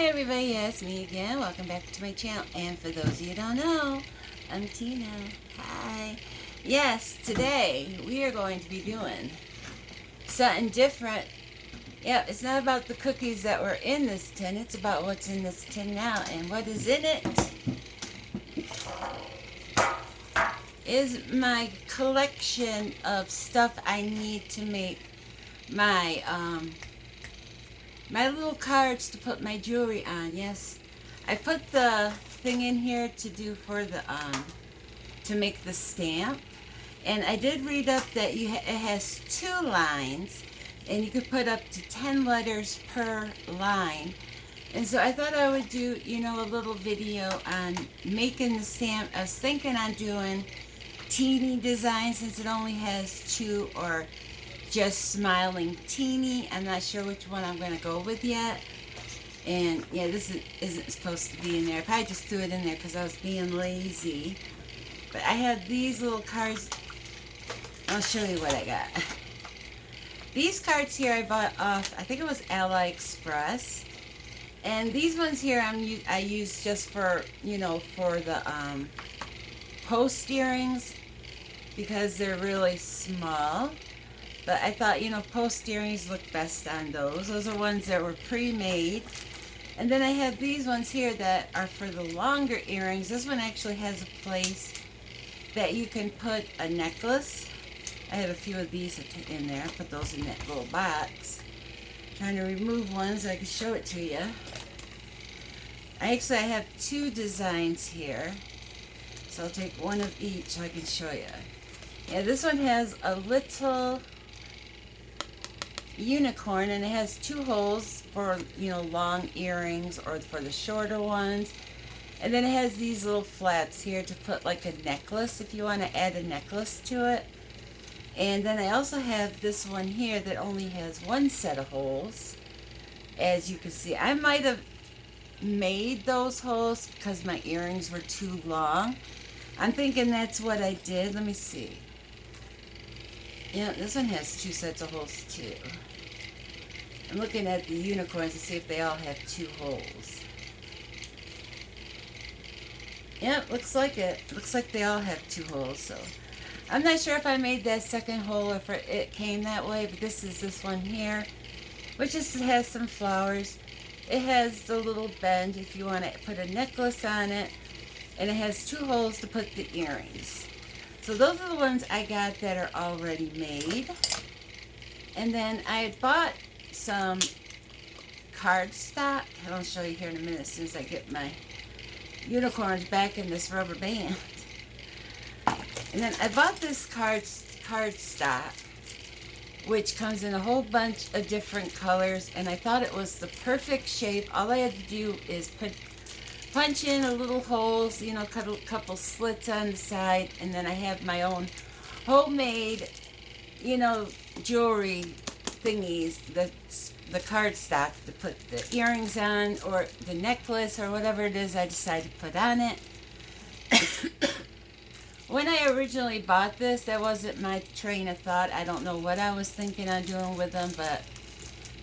everybody, it's me again. Welcome back to my channel. And for those of you who don't know, I'm Tina. Hi. Yes, today we are going to be doing something different. Yep, it's not about the cookies that were in this tin. It's about what's in this tin now. And what is in it is my collection of stuff I need to make my my little cards to put my jewelry on. Yes, I put the thing in here to do for the to make the stamp, and I did read up that it has 2 lines, and you could put up to 10 letters per line. And so I thought I would do, a little video on making the stamp. I was thinking on doing teeny design since it only has 2, or just smiling teeny. I'm not sure which one I'm going to go with yet. And yeah, this isn't supposed to be in there. I probably just threw it in there because I was being lazy. But I have these little cards. I'll show you what I got. These cards here I bought off, I think it was AliExpress. And these ones here I use just for, for the post earrings, because they're really small. But I thought, post earrings look best on those. Those are ones that were pre-made. And then I have these ones here that are for the longer earrings. This one actually has a place that you can put a necklace. I have a few of these in there. Put those in that little box. Trying to remove one so I can show it to you. I have 2 designs here. So I'll take one of each so I can show you. Yeah, this one has a little unicorn, and it has 2 holes for long earrings or for the shorter ones. And then it has these little flaps here to put like a necklace if you want to add a necklace to it. And then I also have this one here that only has 1 set of holes. As you can see, I might have made those holes because my earrings were too long. I'm thinking that's what I did. Let me see. Yeah, this one has 2 sets of holes too. I'm looking at the unicorns to see if they all have 2 holes. Yep, looks like it. Looks like they all have 2 holes. So I'm not sure if I made that second hole or if it came that way, but this is this one here, which just has some flowers. It has the little bend if you want to put a necklace on it, and it has 2 holes to put the earrings. So those are the ones I got that are already made. And then I bought some cardstock. I'll show you here in a minute as soon as I get my unicorns back in this rubber band. And then I bought this cardstock, which comes in a whole bunch of different colors, and I thought it was the perfect shape. All I had to do is punch in a little holes, cut a couple slits on the side, and then I have my own homemade, jewelry thingies, the cardstock to put the earrings on, or the necklace, or whatever it is I decide to put on it. When I originally bought this, that wasn't my train of thought. I don't know what I was thinking on doing with them, but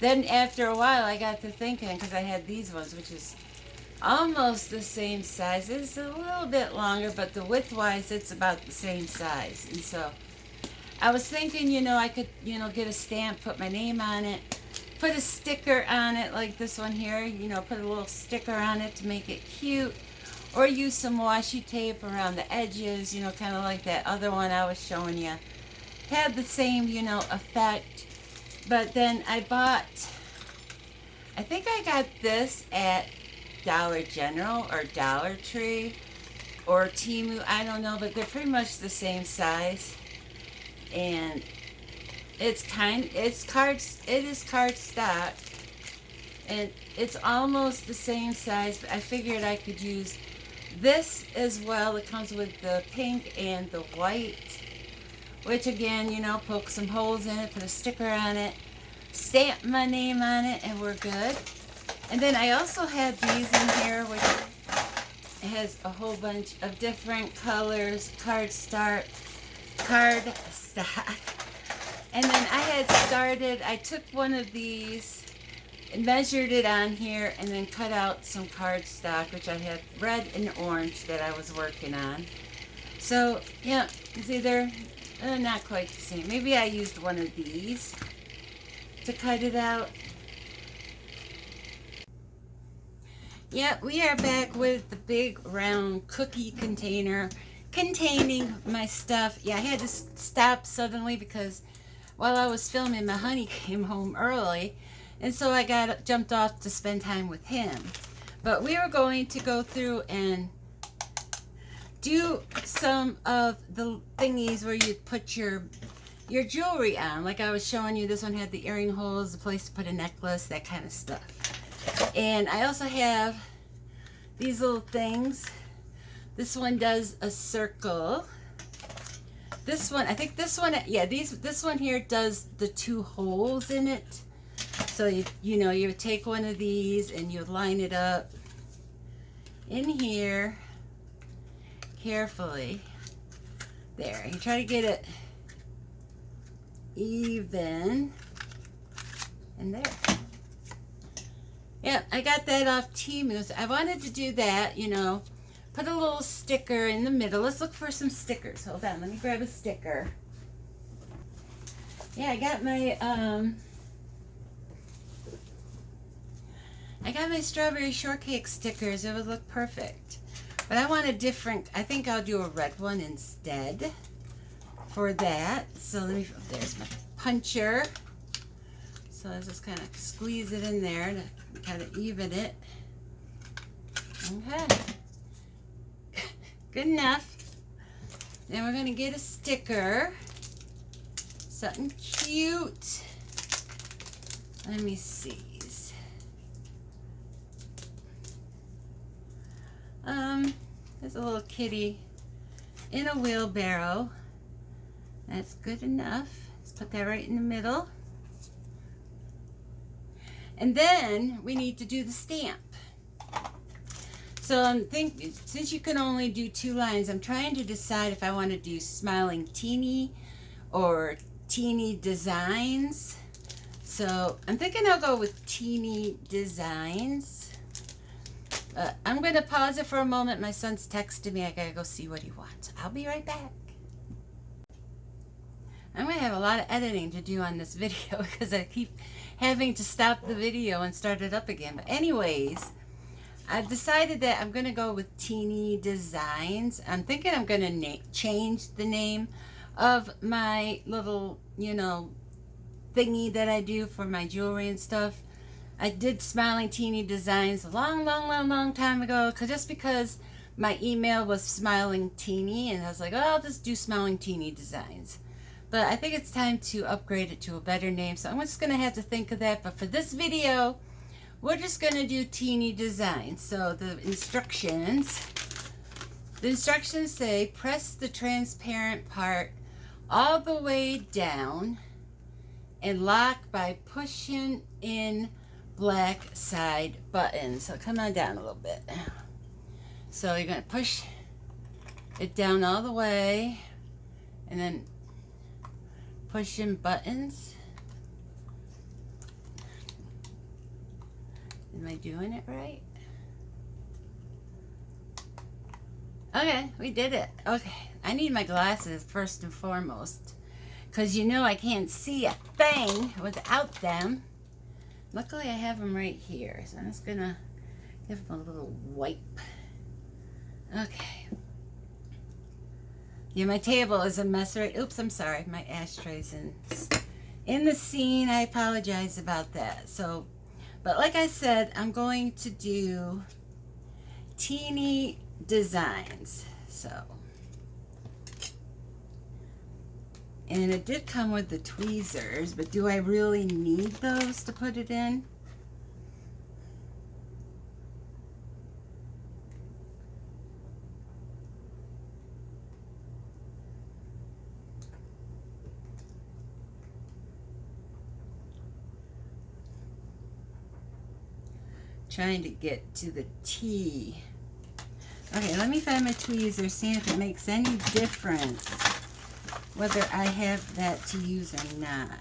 then after a while I got to thinking, because I had these ones, which is almost the same size. It's a little bit longer, but the width-wise, it's about the same size. And so I was thinking, I could, get a stamp, put my name on it, put a sticker on it like this one here, put a little sticker on it to make it cute, or use some washi tape around the edges, kind of like that other one I was showing you. Had the same, effect. But then I think I got this at Dollar General or Dollar Tree or Temu, I don't know, but they're pretty much the same size. And it is cardstock, and it's almost the same size, but I figured I could use this as well. It comes with the pink and the white, which again, poke some holes in it, put a sticker on it, stamp my name on it, and we're good. And then I also have these in here, which has a whole bunch of different colors, cardstock. And then I took one of these and measured it on here, and then cut out some cardstock, which I had red and orange that I was working on. So yeah, it's either not quite the same. Maybe I used one of these to cut it out. Yeah, we are back with the big round cookie container containing my stuff. Yeah, I had to stop suddenly because while I was filming, my honey came home early, and so I jumped off to spend time with him. But we are going to go through and do some of the thingies where you put your jewelry on. Like I was showing you, this one had the earring holes, the place to put a necklace, that kind of stuff. And I also have these little things. This one does a circle. This one, I think this one, yeah, this one here does the 2 holes in it. So you know, you would take one of these and you would line it up in here carefully. There, you try to get it even, and there. Yeah, I got that off Temu. I wanted to do that, you know, put a little sticker in the middle. Let's look for some stickers. Hold on, let me grab a sticker. Yeah, I got my strawberry shortcake stickers. It would look perfect. But I want a different, I think I'll do a red one instead for that. So let me, there's my puncher. So I just kind of squeeze it in there to kind of even it. Okay. Good enough. Then we're going to get a sticker. Something cute. Let me see. There's a little kitty in a wheelbarrow. That's good enough. Let's put that right in the middle. And then we need to do the stamp. So I'm thinking, since you can only do 2 lines, I'm trying to decide if I want to do Smiling Teeny or Teeny Designs. So I'm thinking I'll go with Teeny Designs. I'm going to pause it for a moment. My son's texting me. I got to go see what he wants. I'll be right back. I'm going to have a lot of editing to do on this video because I keep having to stop the video and start it up again. But anyways, I've decided that I'm going to go with Teeny Designs. I'm thinking I'm going to change the name of my little, you know, thingy that I do for my jewelry and stuff. I did Smiling Teeny Designs a long time ago, just because my email was Smiling Teeny, and I was like, oh, I'll just do Smiling Teeny Designs. But I think it's time to upgrade it to a better name, so I'm just going to have to think of that. But for this video, we're just going to do Teeny Designs. So the instructions say, press the transparent part all the way down and lock by pushing in black side button. So come on down a little bit. So you're going to push it down all the way and then push in buttons. Am I doing it right? Okay, we did it. Okay, I need my glasses first and foremost, because you know I can't see a thing without them. Luckily, I have them right here, so I'm just gonna give them a little wipe. Okay. Yeah, my table is a mess, right? Oops, I'm sorry. My ashtray's in the scene. I apologize about that. So, but like I said, I'm going to do Teeny Designs. So, and it did come with the tweezers, but do I really need those to put it in? Trying to get to the T. Okay, let me find my tweezers, see if it makes any difference whether I have that to use or not.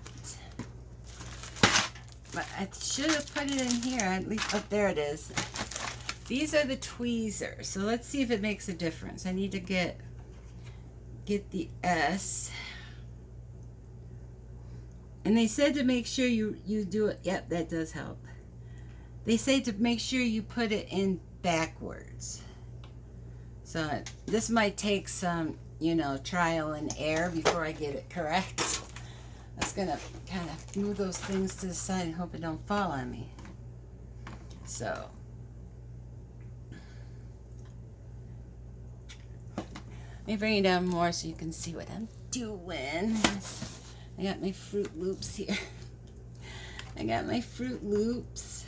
But I should have put it in here. At least, oh, there it is. These are the tweezers. So let's see if it makes a difference. I need to get the S. And they said to make sure you do it. Yep, that does help. They say to make sure you put it in backwards. So this might take some, you know, trial and error before I get it correct. I'm just gonna kind of move those things to the side and hope it don't fall on me. So let me bring it down more so you can see what I'm doing. I got my Fruit Loops here. I got my Fruit Loops.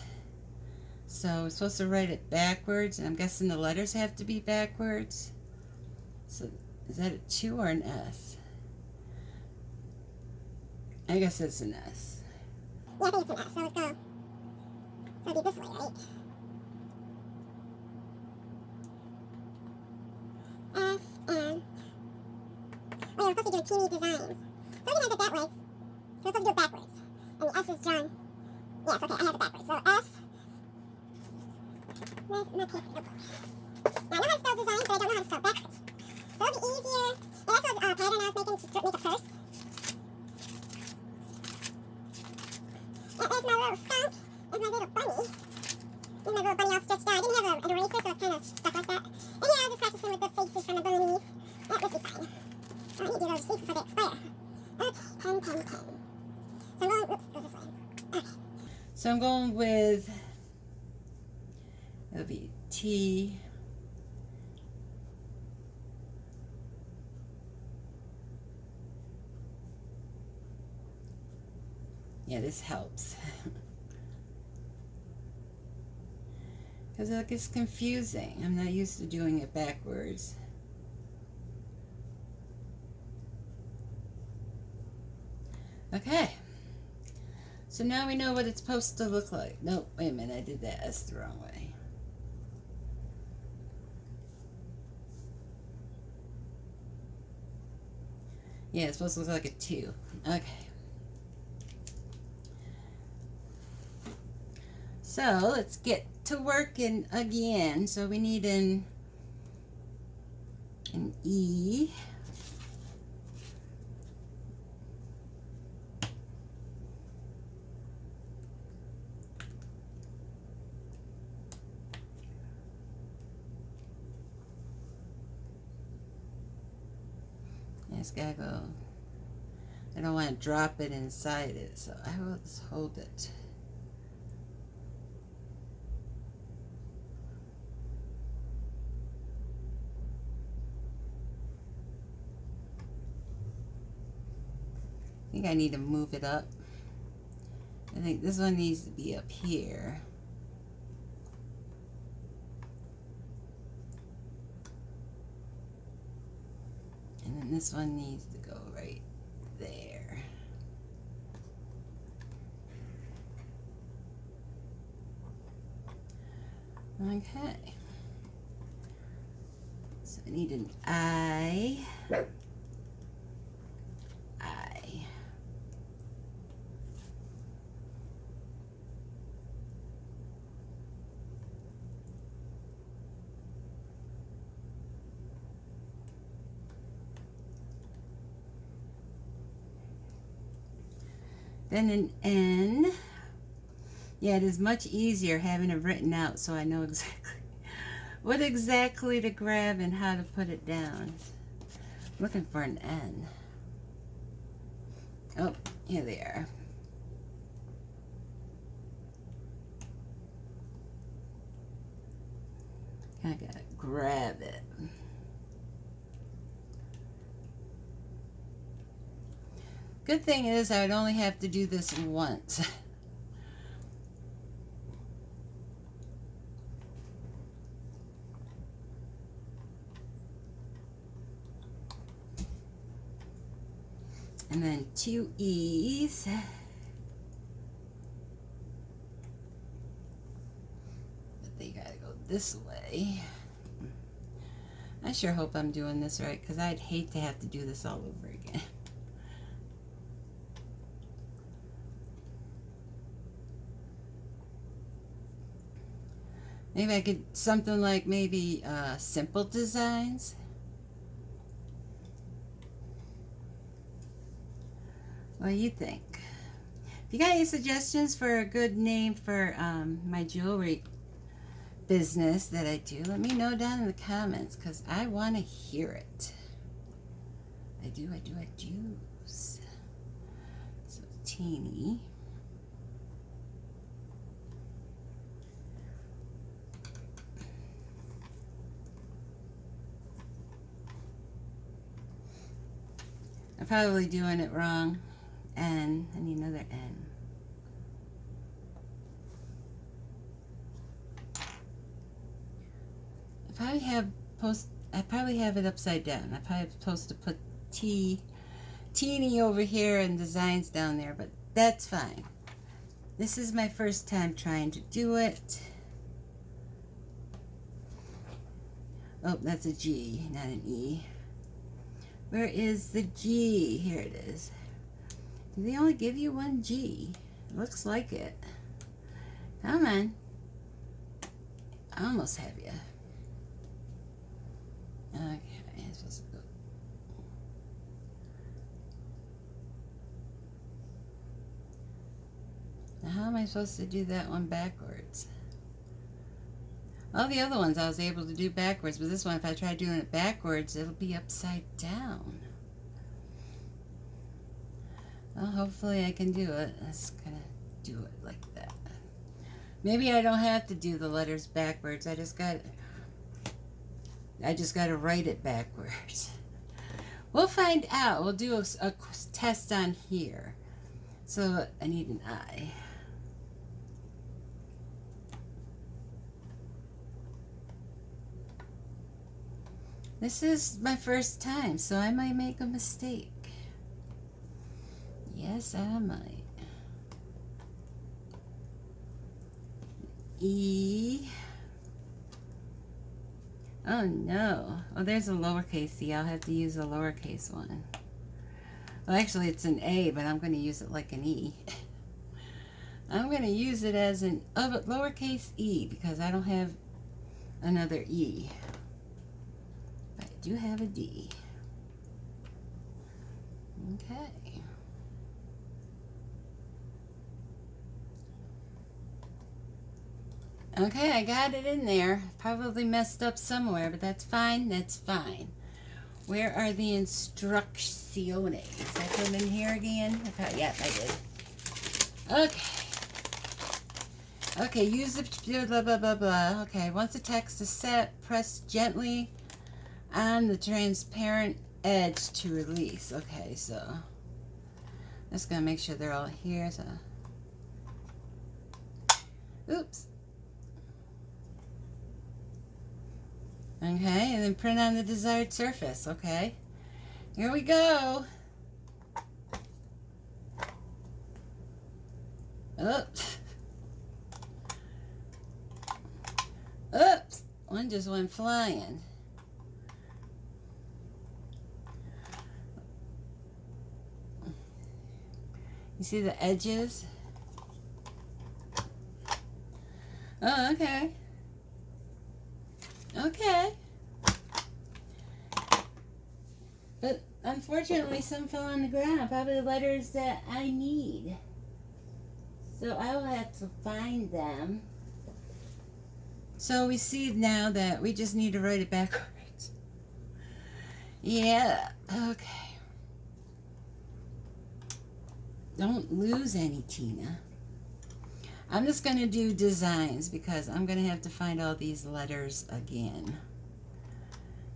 So we're supposed to write it backwards, and I'm guessing the letters have to be backwards. So is that a 2 or an S? I guess it's an S. Yeah, I think it's an S, so let's go. So it'll be this way, right? S, and... Oh yeah, we're supposed to be doing teeny designs. So we can have it that way. So we're supposed to do it backwards. And the S is drawn... Yes, okay, I have it backwards. So S... Where's my paper? Nope. Now I know how to spell design, but I don't know how to spell backwards. So it'll be easier... And that's what pattern I was making to make a purse. There's my little skunk. There's my little bunny. There's my little bunny all stretched out. I didn't have an eraser, so it's kind of stuck like that. And yeah, I was just practicing with the faces from the bunnies. That would be fine. I need to do those receipts before they expire. Okay, pen, pen, pen. So I'm going, oops, go this way. Okay. So I'm going with, it'll be T. Yeah, this helps. Because it gets confusing. I'm not used to doing it backwards. Okay. So now we know what it's supposed to look like. Nope, wait a minute, I did that S the wrong way. Yeah, it's supposed to look like a 2. Okay. So let's get to working again. So we need an E. I just gotta go. I don't want to drop it inside it, so I will just hold it. I think I need to move it up. I think this one needs to be up here. And then this one needs to go right there. Okay. So I need an I. Then an N. Yeah, it is much easier having it written out so I know exactly what exactly to grab and how to put it down. I'm looking for an N. Oh, here they are. I gotta grab it. Good thing is I would only have to do this once. And then 2 E's. But they gotta go this way. I sure hope I'm doing this right, because I'd hate to have to do this all over again. Maybe I could, something like maybe simple designs. What do you think? If you got any suggestions for a good name for my jewelry business that I do, let me know down in the comments because I want to hear it. I do. So teeny. I'm probably doing it wrong. N. I need another N. I probably have it upside down. I probably supposed to put teeny over here and designs down there, but that's fine. This is my first time trying to do it. Oh, that's a G, not an E. Where is the G? Here it is. Do they only give you one G? It looks like it. Come on. I almost have you. Okay, I'm supposed to go. Now how am I supposed to do that one backwards? All the other ones I was able to do backwards, but this one, if I try doing it backwards, it'll be upside down. Well, hopefully I can do it. Let's kind of do it like that. Maybe I don't have to do the letters backwards. I just got to write it backwards. We'll find out. We'll do a test on here. So I need an I. This is my first time, so I might make a mistake. Yes, I might. E. Oh no. Oh, there's a lowercase e. I'll have to use a lowercase one. Well, actually, it's an A, but I'm going to use it like an E. I'm going to use it as an lowercase e because I don't have another E. But I do have a D. Okay. Okay, I got it in there. Probably messed up somewhere, but that's fine. That's fine. Where are the instrucciones? I put them in here again? Yep, I did. Okay. Okay, use the blah, blah, blah, blah. Okay, once the text is set, press gently on the transparent edge to release. Okay, so I'm just going to make sure they're all here. So, oops. Okay, and then print on the desired surface. Okay, here we go. Oops. Oops. One just went flying. You see the edges? Oh, okay. Okay. But unfortunately, some fell on the ground. Probably the letters that I need. So I will have to find them. So we see now that we just need to write it backwards. Yeah. Okay. Don't lose any, Tina. I'm just going to do designs because I'm going to have to find all these letters again.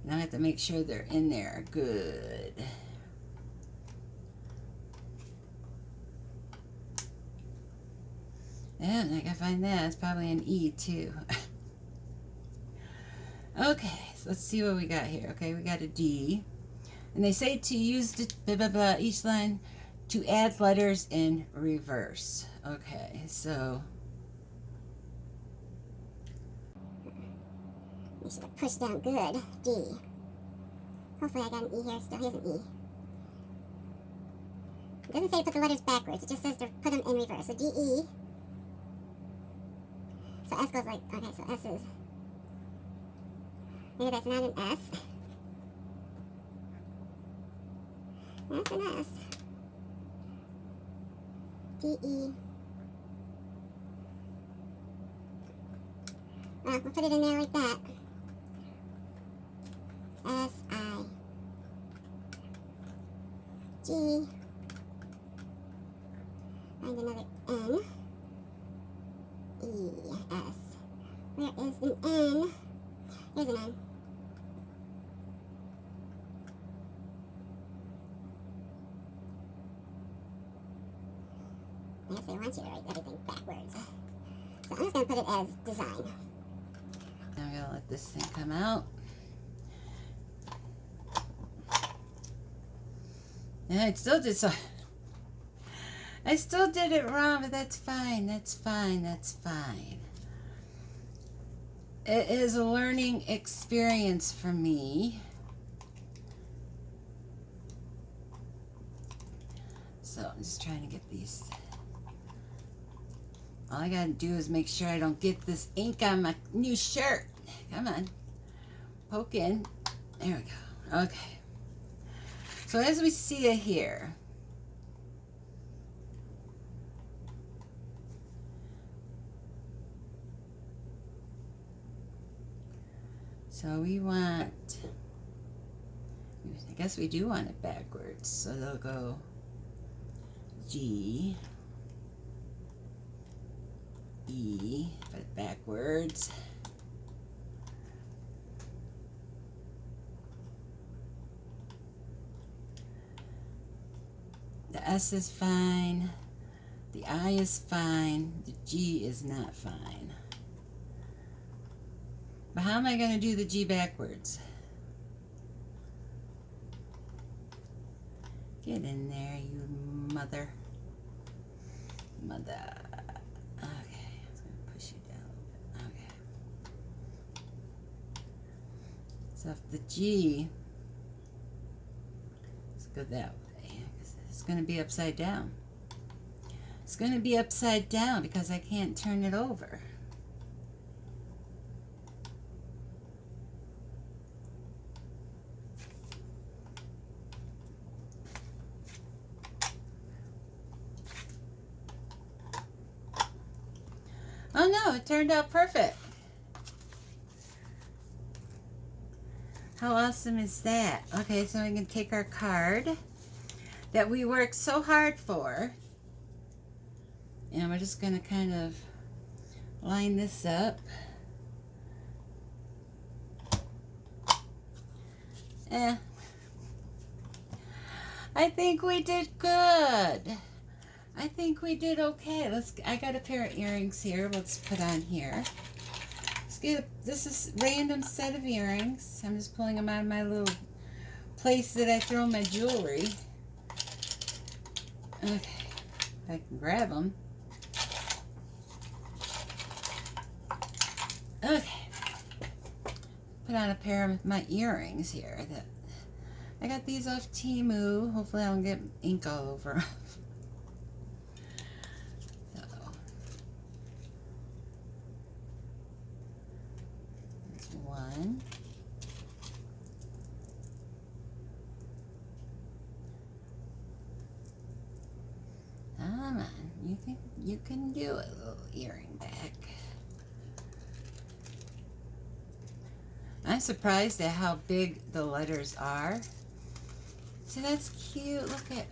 And I have to make sure they're in there good. And I gotta find that. It's probably an E too. Okay, so let's see what we got here. Okay, we got a D. And they say to use the blah, blah, blah, each line to add letters in reverse. Okay, so You should have pushed down good. D. Hopefully I got an E here still. Here's an E. It doesn't say to put the letters backwards. It just says to put them in reverse. So D-E. So S goes like, okay, so S is, maybe that's not an S. That's an S. D-E. We'll put it in there like that. S-I-G. Find another N. E-S. Where is an N? Here's an N. Yes, they want you to write everything backwards. So I'm just going to put it as design. Now I'm gonna let this thing come out. And I still did it wrong, but that's fine. That's fine. That's fine. It is a learning experience for me. So I'm just trying to get these. All I gotta do is make sure I don't get this ink on my new shirt. Come on. Poke in. There we go. Okay. So as we see it here, so we want, I guess we do want it backwards. So they'll go G, E, but backwards. The S is fine. The I is fine. The G is not fine. But how am I going to do the G backwards? Get in there, you mother. Mother. Okay, I'm going to push you down a little bit. Okay. So if the G, let's go that way. It's going to be upside down. It's going to be upside down because I can't turn it over. Oh no, it turned out perfect. How awesome is that? Okay, so we can take our card that we worked so hard for, and we're just going to kind of line this up. I think we did good. I think we did okay. I got a pair of earrings here. Let's put on here. This is a random set of earrings. I'm just pulling them out of my little place that I throw my jewelry. Okay, I can grab them. Okay, put on a pair of my earrings here. I got these off Temu. Hopefully I don't get ink all over them. So, that's one. Come on, you can do it, little earring back. I'm surprised at how big the letters are. See, that's cute. Look at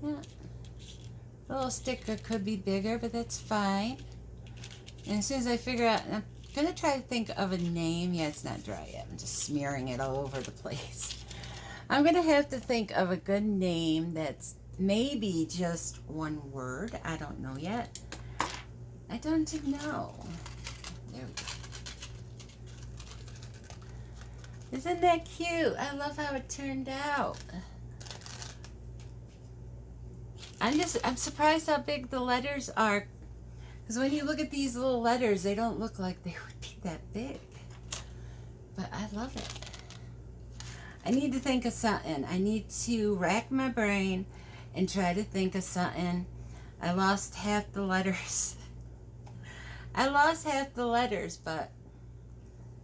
that. The little sticker could be bigger, but that's fine. And as soon as I figure out, I'm gonna try to think of a name. Yeah, it's not dry yet. I'm just smearing it all over the place. I'm gonna have to think of a good name that's maybe just one word. I don't know yet. I don't know. There we go. Isn't that cute? I love how it turned out. I'm surprised how big the letters are. Because when you look at these little letters, they don't look like they would be that big. But I love it. I need to think of something. I need to rack my brain and try to think of something. I lost half the letters. I lost half the letters, but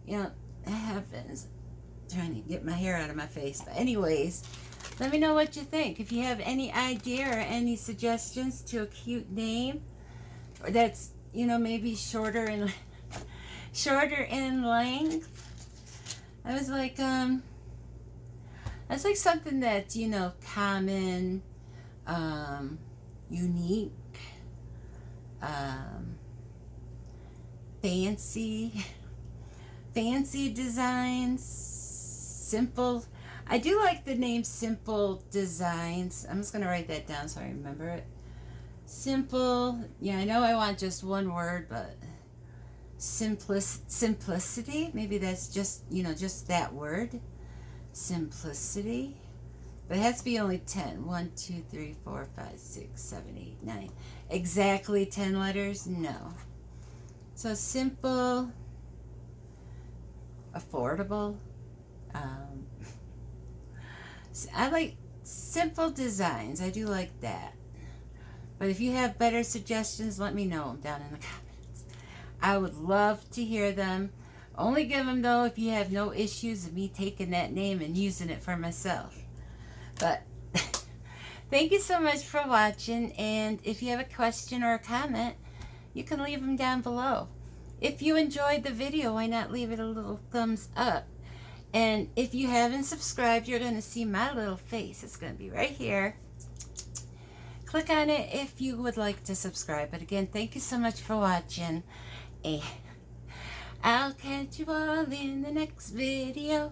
you know, it happens. Trying to get my hair out of my face. But anyways, let me know what you think. If you have any idea or any suggestions to a cute name, or that's, you know, maybe shorter in length. I was like, that's like something that's, you know, common, unique, fancy designs, simple. I do like the name Simple Designs. I'm just going to write that down so I remember it. Simple. Yeah, I know I want just one word, but simplicity. Maybe that's just, you know, just that word. Simplicity. But it has to be only 10. 1, 2, 3, 4, 5, 6, 7, 8, 9. Exactly 10 letters? No. So simple, affordable. I like simple designs. I do like that. But if you have better suggestions, let me know down in the comments. I would love to hear them. Only give them, though, if you have no issues of me taking that name and using it for myself. But thank you so much for watching. And if you have a question or a comment, you can leave them down below. If you enjoyed the video, why not leave it a little thumbs up? And if you haven't subscribed, you're going to see my little face. It's going to be right here. Click on it if you would like to subscribe. But again, thank you so much for watching. And I'll catch you all in the next video.